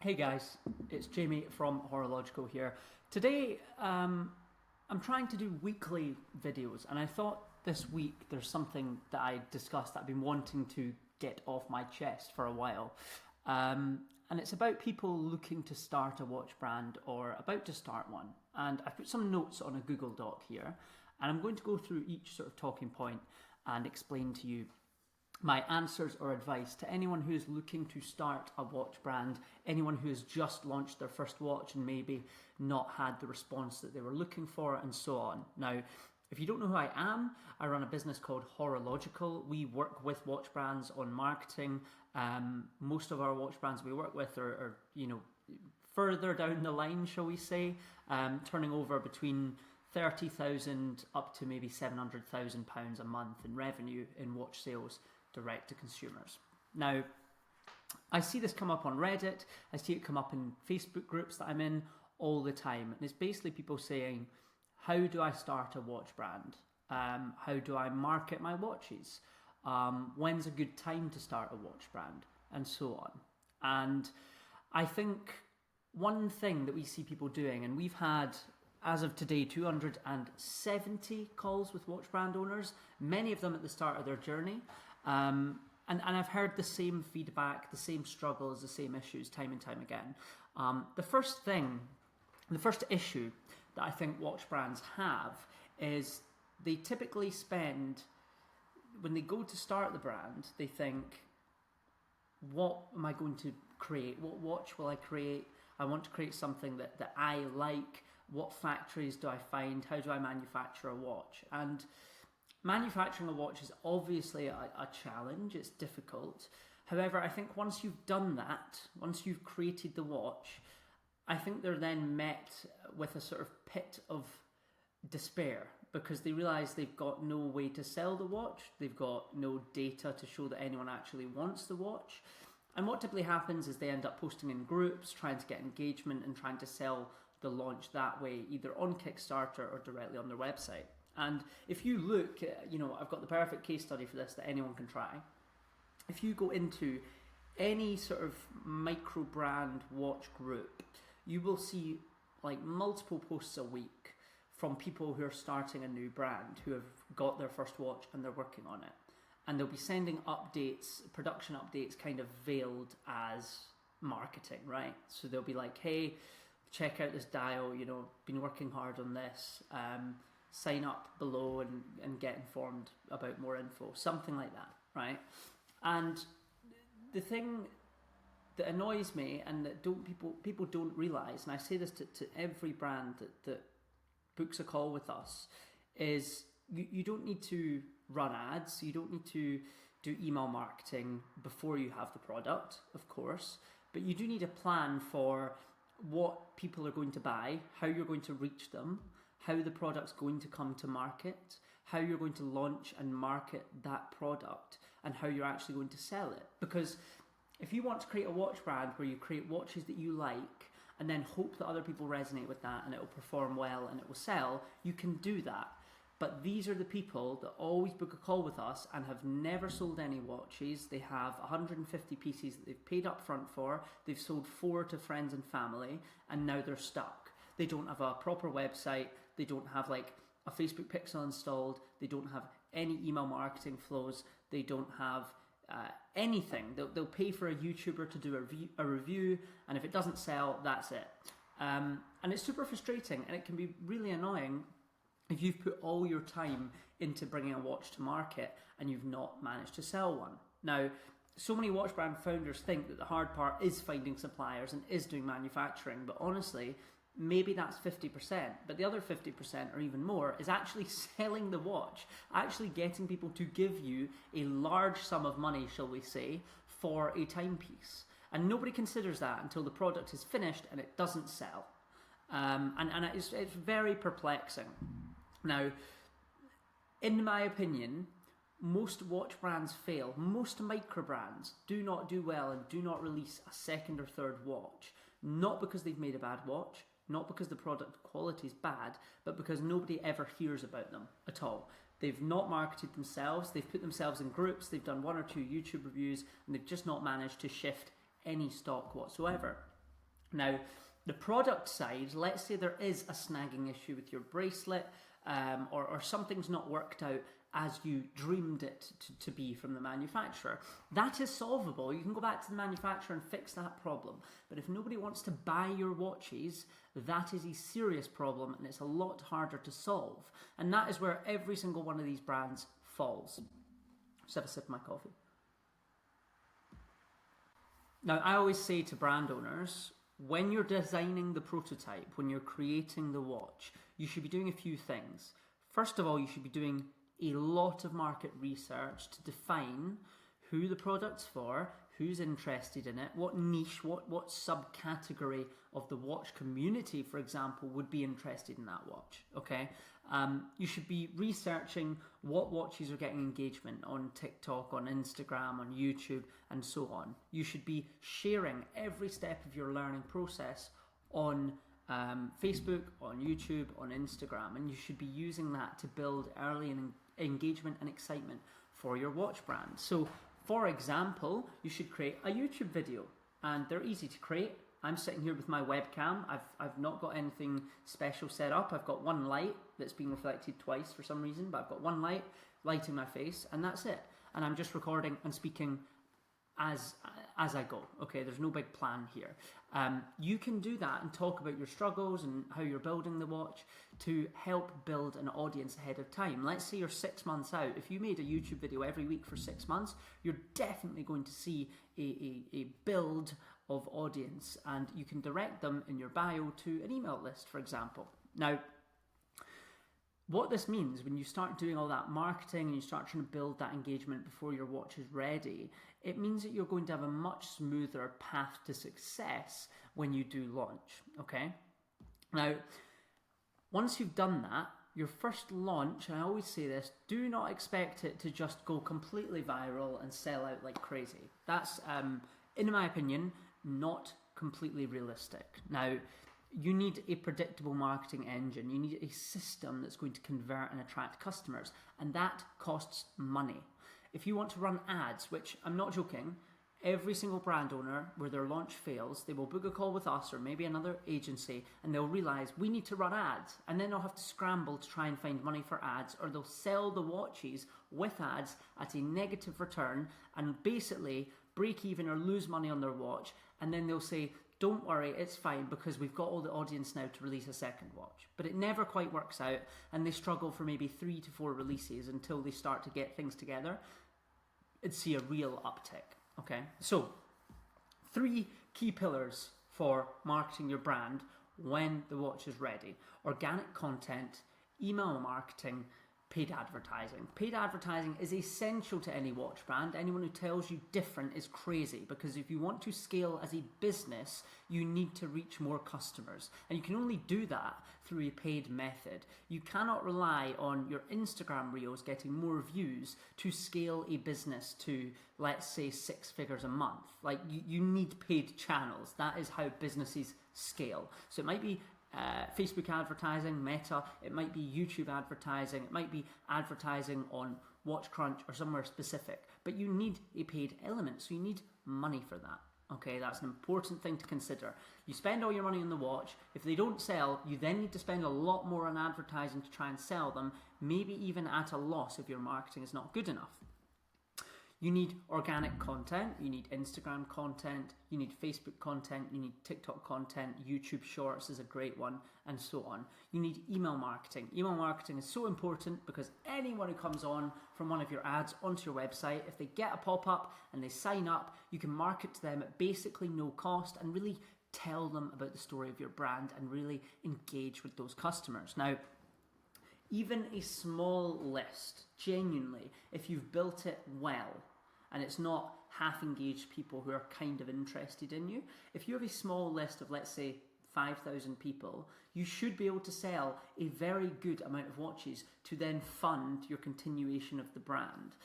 Hey guys, it's Jamie from Horological here. Today, I'm trying to do weekly videos, and I thought this week there's something that I discussed that I've been wanting to get off my chest for a while. And it's about people looking to start a watch brand or about to start one. And I put some notes on a Google Doc here, and I'm going to go through each sort of talking point and explain to you my answers or advice to anyone who's looking to start a watch brand, anyone who has just launched their first watch and maybe not had the response that they were looking for, and so on. Now, if you don't know who I am, I run a business called Horological. We work with watch brands on marketing. Most of our watch brands we work with are further down the line, shall we say, turning over between 30,000 up to maybe £700,000 a month in revenue in watch sales direct to consumers. Now, I see this come up on Reddit, I see it come up in Facebook groups that I'm in all the time, and it's basically people saying, how do I start a watch brand? How do I market my watches? When's a good time to start a watch brand? And so on. And I think one thing that we see people doing, and we've had, as of today, 270 calls with watch brand owners, many of them at the start of their journey. And I've heard the same feedback, the same struggles, the same issues time and time again. The first issue that I think watch brands have is they typically spend, when they go to start the brand, they think, what am I going to create? What watch will I create? I want to create something that I like. What factories do I find? How do I manufacture a watch? And manufacturing a watch is obviously a challenge. It's difficult. However, I think once you've done that, once you've created the watch, I think they're then met with a sort of pit of despair because they realise they've got no way to sell the watch. They've got no data to show that anyone actually wants the watch. And what typically happens is they end up posting in groups, trying to get engagement and trying to sell the launch that way, either on Kickstarter or directly on their website. And if you look, I've got the perfect case study for this that anyone can try. If you go into any sort of micro brand watch group, you will see like multiple posts a week from people who are starting a new brand, who have got their first watch and they're working on it. And they'll be sending updates, production updates, kind of veiled as marketing, right? So they'll be like, hey, check out this dial, been working hard on this. Sign up below and get informed about more info, something like that, right? And the thing that annoys me and that people don't realise, and I say this to every brand that books a call with us, is you don't need to run ads, you don't need to do email marketing before you have the product, of course, but you do need a plan for what people are going to buy, how you're going to reach them, how the product's going to come to market, how you're going to launch and market that product, and how you're actually going to sell it. Because if you want to create a watch brand where you create watches that you like and then hope that other people resonate with that and it will perform well and it will sell, you can do that. But these are the people that always book a call with us and have never sold any watches. They have 150 pieces that they've paid up front for. They've sold 4 to friends and family, and now they're stuck. They don't have a proper website. They don't have like a Facebook pixel installed. They don't have any email marketing flows. They don't have anything. They'll pay for a YouTuber to do a review, and if it doesn't sell, that's it. And it's super frustrating, and it can be really annoying if you've put all your time into bringing a watch to market and you've not managed to sell one. Now, so many watch brand founders think that the hard part is finding suppliers and is doing manufacturing, but honestly, maybe that's 50%, but the other 50% or even more is actually selling the watch, actually getting people to give you a large sum of money, shall we say, for a timepiece. And nobody considers that until the product is finished and it doesn't sell. And it's very perplexing. Now, in my opinion, most watch brands fail. Most micro brands do not do well and do not release a second or third watch, not because they've made a bad watch, not because the product quality is bad, but because nobody ever hears about them at all. They've not marketed themselves, they've put themselves in groups, they've done 1 or 2 YouTube reviews, and they've just not managed to shift any stock whatsoever. Now, the product side, let's say there is a snagging issue with your bracelet, or something's not worked out as you dreamed it to be from the manufacturer. That is solvable. You can go back to the manufacturer and fix that problem. But if nobody wants to buy your watches, that is a serious problem, and it's a lot harder to solve. And that is where every single one of these brands falls. Just have a sip of my coffee. Now, I always say to brand owners, when you're designing the prototype, when you're creating the watch, you should be doing a few things. First of all, you should be doing a lot of market research to define who the product's for, who's interested in it, what niche, what subcategory of the watch community, for example, would be interested in that watch, okay? You should be researching what watches are getting engagement on TikTok, on Instagram, on YouTube, and so on. You should be sharing every step of your learning process on Facebook, on YouTube, on Instagram, and you should be using that to build early engagement and excitement for your watch brand. So, for example, you should create a YouTube video, and they're easy to create. I'm sitting here with my webcam. I've not got anything special set up. I've got one light that's being reflected twice for some reason, but I've got one light lighting my face, and that's it. And I'm just recording and speaking as I go. Okay, there's no big plan here. You can do that and talk about your struggles and how you're building the watch to help build an audience ahead of time. Let's say you're 6 months out. If you made a YouTube video every week for 6 months, you're definitely going to see a build of audience, and you can direct them in your bio to an email list, for example. Now, what this means when you start doing all that marketing and you start trying to build that engagement before your watch is ready, it means that you're going to have a much smoother path to success when you do launch, okay? Now, once you've done that, your first launch, and I always say this, do not expect it to just go completely viral and sell out like crazy. That's, in my opinion, not completely realistic. Now, you need a predictable marketing engine. You need a system that's going to convert and attract customers, and that costs money. If you want to run ads, which I'm not joking, every single brand owner where their launch fails, they will book a call with us or maybe another agency, and they'll realize we need to run ads, and then they'll have to scramble to try and find money for ads, or they'll sell the watches with ads at a negative return and basically break even or lose money on their watch, and then they'll say, don't worry, it's fine because we've got all the audience now to release a second watch. But it never quite works out, and they struggle for maybe 3 to 4 releases until they start to get things together and see a real uptick. Okay, so 3 key pillars for marketing your brand when the watch is ready: organic content, email marketing, paid advertising. Paid advertising is essential to any watch brand. Anyone who tells you different is crazy, because if you want to scale as a business, you need to reach more customers. And you can only do that through a paid method. You cannot rely on your Instagram reels getting more views to scale a business to, let's say, 6 figures a month. Like, you need paid channels. That is how businesses scale. So it might be Facebook advertising, Meta, it might be YouTube advertising, it might be advertising on Watch Crunch or somewhere specific, but you need a paid element, so you need money for that. Okay, that's an important thing to consider. You spend all your money on the watch. If they don't sell, you then need to spend a lot more on advertising to try and sell them, maybe even at a loss if your marketing is not good enough. You need organic content, you need Instagram content, you need Facebook content, you need TikTok content, YouTube Shorts is a great one, and so on. You need email marketing. Email marketing is so important because anyone who comes on from one of your ads onto your website, if they get a pop-up and they sign up, you can market to them at basically no cost and really tell them about the story of your brand and really engage with those customers. Now, even a small list, genuinely, if you've built it well, and it's not half-engaged people who are kind of interested in you, if you have a small list of, let's say, 5,000 people, you should be able to sell a very good amount of watches to then fund your continuation of the brand.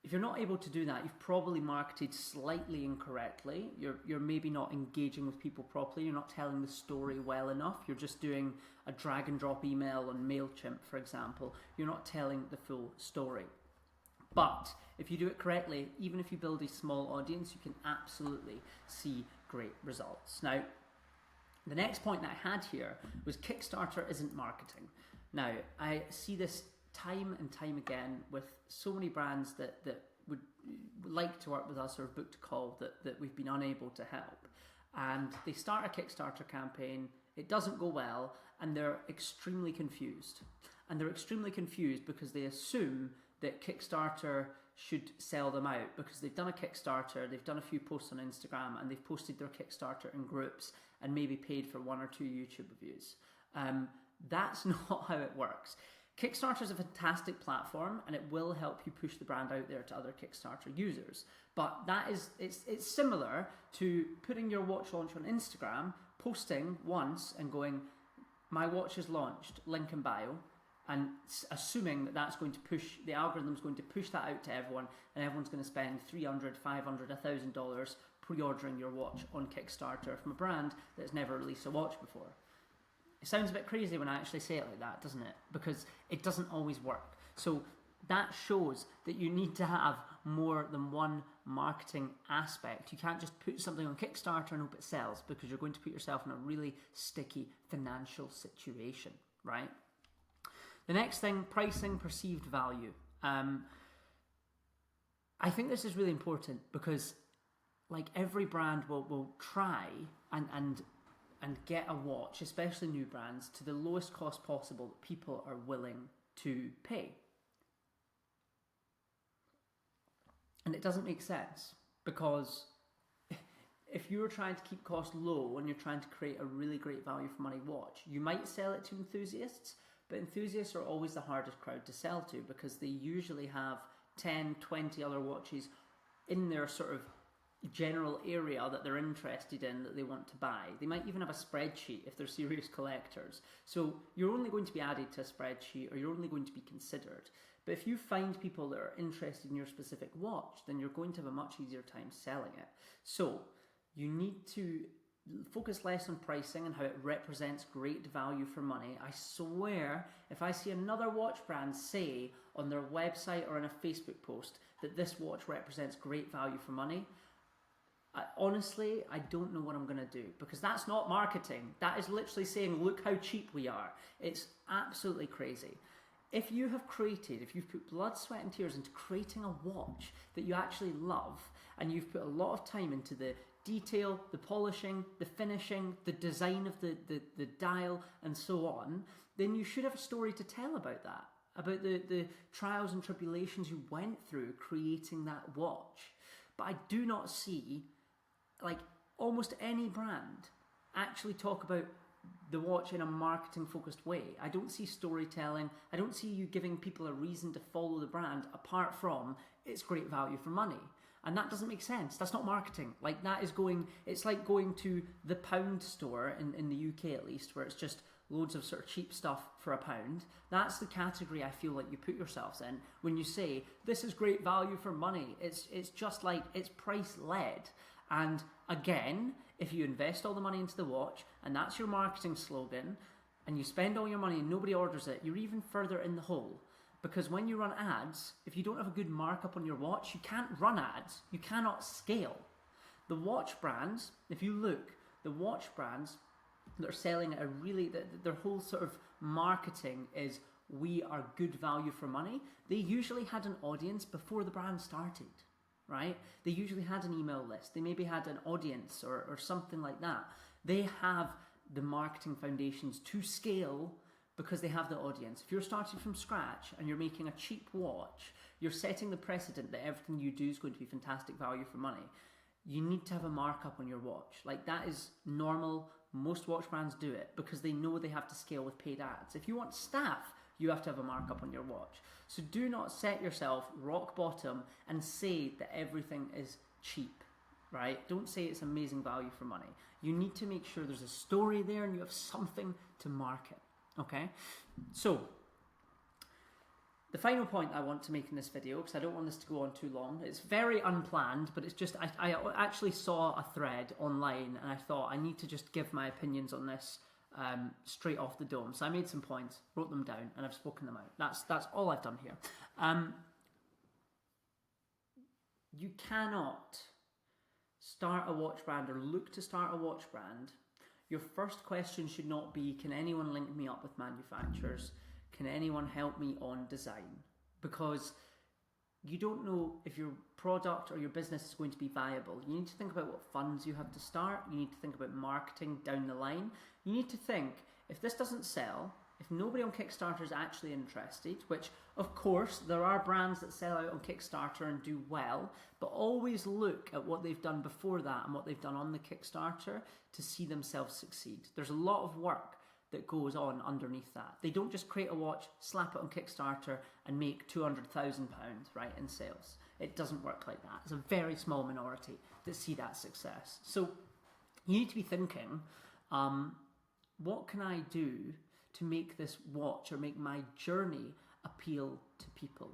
If you're not able to do that, you've probably marketed slightly incorrectly. You're maybe not engaging with people properly. You're not telling the story well enough. You're just doing a drag and drop email on MailChimp, for example. You're not telling the full story. But if you do it correctly, even if you build a small audience, you can absolutely see great results. Now, The next point that I had here was Kickstarter isn't marketing. Now, I see this time and time again with so many brands that would like to work with us or have booked a call that we've been unable to help. And they start a Kickstarter campaign, it doesn't go well, and they're extremely confused. And they're extremely confused because they assume that Kickstarter should sell them out because they've done a Kickstarter, they've done a few posts on Instagram, and they've posted their Kickstarter in groups and maybe paid for 1 or 2 YouTube reviews. That's not how it works. Kickstarter is a fantastic platform and it will help you push the brand out there to other Kickstarter users. But it's similar to putting your watch launch on Instagram, posting once and going, my watch is launched, link in bio, and assuming that that's going to push, the algorithm's going to push that out to everyone and everyone's going to spend $300, $500, $1,000 pre-ordering your watch on Kickstarter from a brand that's never released a watch before. It sounds a bit crazy when I actually say it like that, doesn't it? Because it doesn't always work. So that shows that you need to have more than one marketing aspect. You can't just put something on Kickstarter and hope it sells, because you're going to put yourself in a really sticky financial situation, right? The next thing, pricing, perceived value. I think this is really important because like every brand will try and get a watch, especially new brands, to the lowest cost possible that people are willing to pay. And it doesn't make sense, because if you're trying to keep costs low and you're trying to create a really great value for money watch, you might sell it to enthusiasts, but enthusiasts are always the hardest crowd to sell to because they usually have 10, 20 other watches in their sort of general area that they're interested in that they want to buy. They might even have a spreadsheet if they're serious collectors. So you're only going to be added to a spreadsheet, or you're only going to be considered. But if you find people that are interested in your specific watch, then you're going to have a much easier time selling it. So you need to focus less on pricing and how it represents great value for money. I swear, if I see another watch brand say on their website or in a Facebook post that this watch represents great value for money, honestly, I don't know what I'm going to do, because that's not marketing. That is literally saying, look how cheap we are. It's absolutely crazy. If you've put blood, sweat and tears into creating a watch that you actually love, and you've put a lot of time into the detail, the polishing, the finishing, the design of the dial and so on, then you should have a story to tell about that, about the trials and tribulations you went through creating that watch. But I do not see like almost any brand actually talk about the watch in a marketing focused way. I don't see storytelling. I don't see you giving people a reason to follow the brand apart from it's great value for money. And that doesn't make sense. That's not marketing. Like it's like going to the pound store in the UK at least, where it's just loads of sort of cheap stuff for £1. That's the category I feel like you put yourselves in when you say this is great value for money. It's just like it's price led. And again, if you invest all the money into the watch and that's your marketing slogan, and you spend all your money and nobody orders it, you're even further in the hole. Because when you run ads, if you don't have a good markup on your watch, you can't run ads. You cannot scale. The watch brands, if you look, the watch brands that are selling at their whole sort of marketing is, we are good value for money. They usually had an audience before the brand started, right? They usually had an email list. They maybe had an audience or something like that. They have the marketing foundations to scale because they have the audience. If you're starting from scratch and you're making a cheap watch, you're setting the precedent that everything you do is going to be fantastic value for money. You need to have a markup on your watch. Like, that is normal. Most watch brands do it because they know they have to scale with paid ads. If you want staff, you have to have a markup on your watch. So do not set yourself rock bottom and say that everything is cheap, right? Don't say it's amazing value for money. You need to make sure there's a story there and you have something to market. Okay, so the final point I want to make in this video, because I don't want this to go on too long, it's very unplanned, but it's just, I actually saw a thread online and I thought I need to just give my opinions on this straight off the dome. So I made some points, wrote them down, and I've spoken them out. That's all I've done here. You cannot start a watch brand or look to start a watch brand Your first question should not be, can anyone link me up with manufacturers? Can anyone help me on design? Because you don't know if your product or your business is going to be viable. You need to think about what funds you have to start. You need to think about marketing down the line. You need to think, if this doesn't sell, if nobody on Kickstarter is actually interested, which of course there are brands that sell out on Kickstarter and do well, but always look at what they've done before that and what they've done on the Kickstarter to see themselves succeed. There's a lot of work that goes on underneath that. They don't just create a watch, slap it on Kickstarter and make £200,000, right, in sales. It doesn't work like that. It's a very small minority that see that success. So you need to be thinking, what can I do to make this watch or make my journey appeal to people?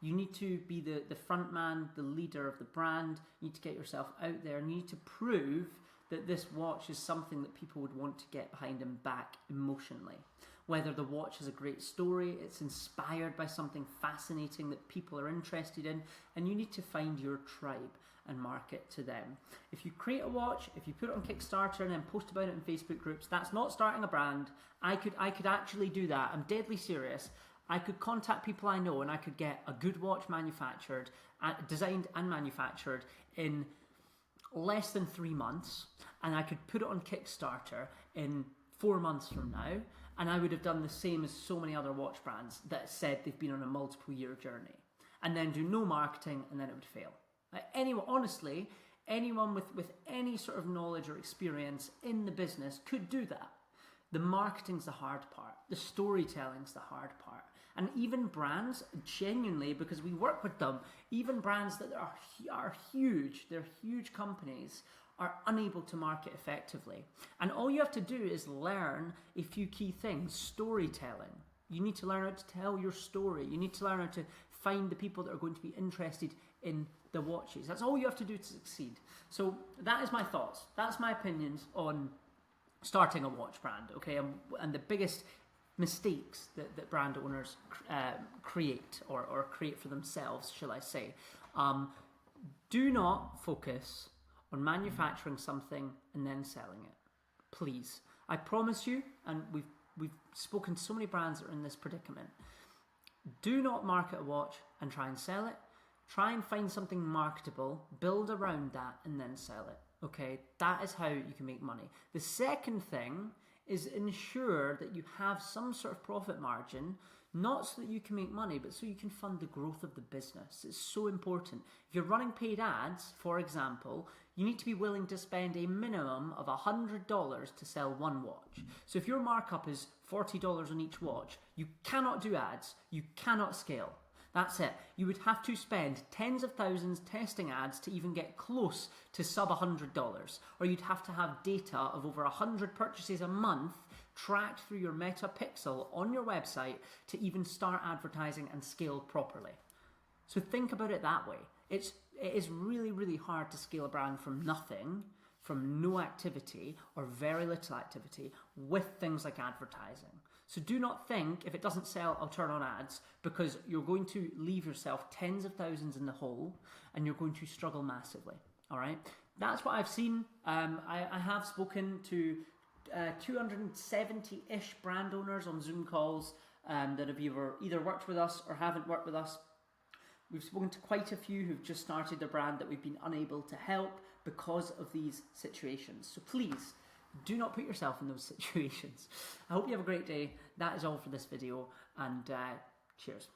You need to be the front man, the leader of the brand. You need to get yourself out there and you need to prove that this watch is something that people would want to get behind and back emotionally. Whether the watch has a great story, it's inspired by something fascinating that people are interested in, and you need to find your tribe and market to them. If you create a watch, if you put it on Kickstarter and then post about it in Facebook groups, that's not starting a brand. I could actually do that. I'm deadly serious. I could contact people I know and I could get a good watch manufactured, designed and manufactured in less than 3 months, and I could put it on Kickstarter in 4 months from now, and I would have done the same as so many other watch brands that said they've been on a multiple year journey, and then do no marketing, and then it would fail. Honestly, anyone with any sort of knowledge or experience in the business could do that. The marketing's the hard part. The storytelling's the hard part. And even brands, genuinely, because we work with them, even brands that are huge, they're huge companies, are unable to market effectively. And all you have to do is learn a few key things. Storytelling. You need to learn how to tell your story. You need to learn how to find the people that are going to be interested in the watches. That's all you have to do to succeed. So that is my thoughts. That's my opinions on starting a watch brand, okay? And the biggest mistakes that brand owners create or create for themselves, shall I say. Do not focus on manufacturing something and then selling it. Please. I promise you, and we've spoken to so many brands that are in this predicament. Do not market a watch and try and sell it. Try and find something marketable, build around that, and then sell it. Okay, that is how you can make money. The second thing is ensure that you have some sort of profit margin, not so that you can make money, but so you can fund the growth of the business. It's so important. If you're running paid ads, for example, you need to be willing to spend a minimum of $100 to sell one watch. So if your markup is $40 on each watch, you cannot do ads, you cannot scale. That's it. You would have to spend tens of thousands testing ads to even get close to sub $100. Or you'd have to have data of over 100 purchases a month tracked through your Meta Pixel on your website to even start advertising and scale properly. So think about it that way. It is really, really hard to scale a brand from nothing, from no activity or very little activity with things like advertising. So do not think, if it doesn't sell, I'll turn on ads, because you're going to leave yourself tens of thousands in the hole and you're going to struggle massively. All right? That's what I've seen. I have spoken to 270-ish brand owners on Zoom calls that have either worked with us or haven't worked with us. We've spoken to quite a few who've just started their brand that we've been unable to help because of these situations. So please, do not put yourself in those situations. I hope you have a great day. That is all for this video, and cheers.